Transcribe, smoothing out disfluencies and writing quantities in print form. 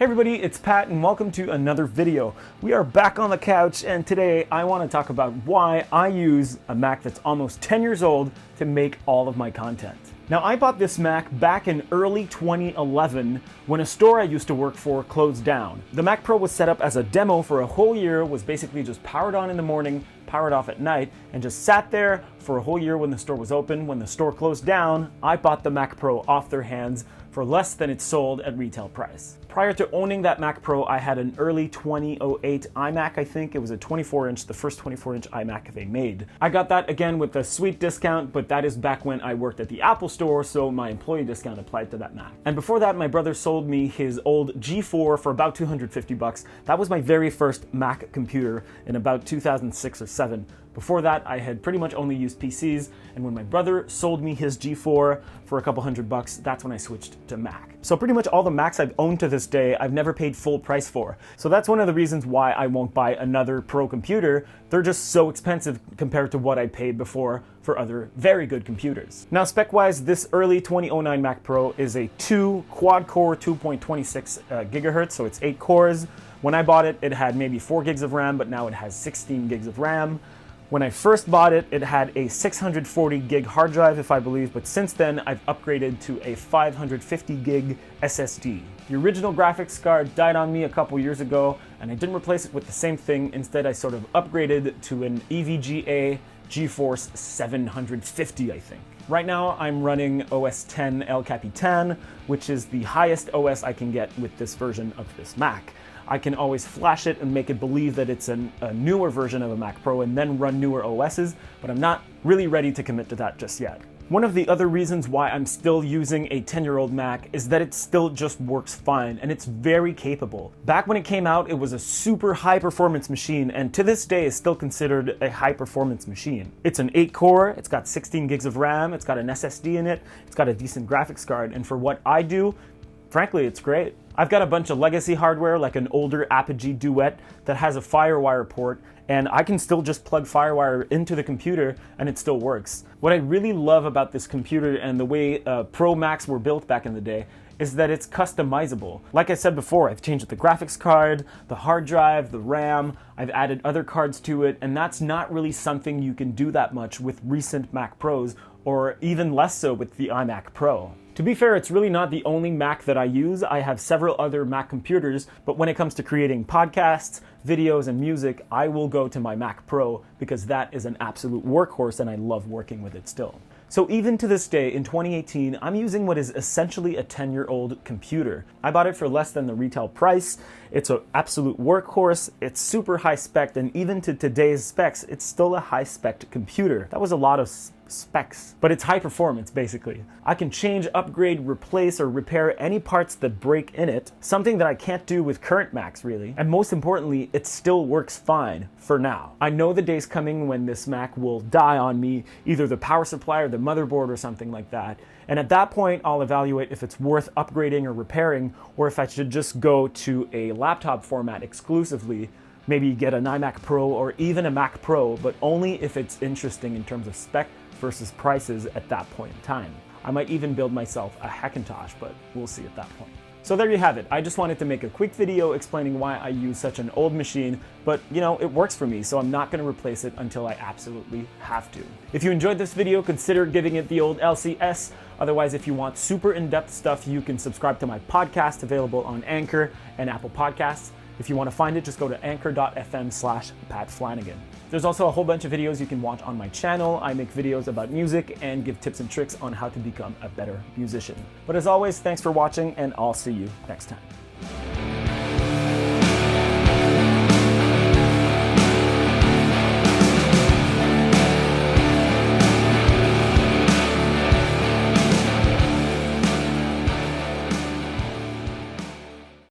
Hey everybody, it's Pat and welcome to another video. We are back on the couch and today I want to talk about why I use a Mac that's almost 10 years old to make all of my content. Now I bought this Mac back in early 2011 when a store I used to work for closed down. The Mac Pro was set up as a demo for a whole year, was basically just powered on in the morning, powered off at night, and just sat there for a whole year when the store was open. When the store closed down, I bought the Mac Pro off their hands for less than it sold at retail price. Prior to owning that Mac Pro, I had an early 2008 iMac, I think. It was a 24-inch, the first 24-inch iMac they made. I got that again with a sweet discount, but that is back when I worked at the Apple store, so my employee discount applied to that Mac. And before that, my brother sold me his old G4 for about 250 bucks. That was my very first Mac computer in about 2006 or 7. Before that, I had pretty much only used PCs, and when my brother sold me his G4 for a couple $100, that's when I switched to Mac. So pretty much all the Macs I've owned to this day, I've never paid full price for. So that's one of the reasons why I won't buy another Pro computer. They're just so expensive compared to what I paid before for other very good computers. Now spec-wise, this early 2009 Mac Pro is a quad-core 2.26 gigahertz, so it's 8 cores. When I bought it, it had maybe 4 gigs of RAM, but now it has 16 gigs of RAM. When I first bought it, it had a 640 gig hard drive, if I believe, but since then I've upgraded to a 550 gig SSD. The original graphics card died on me a couple years ago, and I didn't replace it with the same thing. Instead, I sort of upgraded to an EVGA GeForce 750, I think. Right now, I'm running OS 10 El Capitan, which is the highest OS I can get with this version of this Mac. I can always flash it and make it believe that it's a newer version of a Mac Pro and then run newer OSs, but I'm not really ready to commit to that just yet. One of the other reasons why I'm still using a 10-year-old Mac is that it still just works fine, and it's very capable. Back when it came out, it was a super high-performance machine, and to this day is still considered a high-performance machine. It's an 8-core, it's got 16 gigs of RAM, it's got an SSD in it, it's got a decent graphics card, and for what I do, frankly, it's great. I've got a bunch of legacy hardware, like an older Apogee Duet that has a FireWire port, and I can still just plug FireWire into the computer and it still works. What I really love about this computer and the way Pro Macs were built back in the day is that it's customizable. Like I said before, I've changed the graphics card, the hard drive, the RAM, I've added other cards to it, and that's not really something you can do that much with recent Mac Pros, or even less so with the iMac Pro. To be fair, it's really not the only Mac that I use. I have several other Mac computers, but when it comes to creating podcasts, videos, and music, I will go to my Mac Pro because that is an absolute workhorse and I love working with it still. So even to this day, in 2018, I'm using what is essentially a 10-year-old computer. I bought it for less than the retail price. It's an absolute workhorse, it's super high spec, and even to today's specs, it's still a high spec computer. That was a lot of specs, but it's high performance basically. I can change, upgrade, replace, or repair any parts that break in it, something that I can't do with current Macs really. And most importantly, it still works fine for now. I know the day's coming when this Mac will die on me, either the power supply or the motherboard or something like that. And at that point, I'll evaluate if it's worth upgrading or repairing, or if I should just go to a laptop format exclusively, maybe get an iMac Pro or even a Mac Pro, but only if it's interesting in terms of spec versus prices at that point in time. I might even build myself a Hackintosh, but we'll see at that point. So there you have it. I just wanted to make a quick video explaining why I use such an old machine, but you know, it works for me, so I'm not going to replace it until I absolutely have to. If you enjoyed this video, consider giving it the old LCS. Otherwise, if you want super in-depth stuff, you can subscribe to my podcast available on Anchor and Apple Podcasts. If you want to find it, just go to anchor.fm/Pat Flanigan. There's also a whole bunch of videos you can watch on my channel. I make videos about music and give tips and tricks on how to become a better musician. But as always, thanks for watching, and I'll see you next time.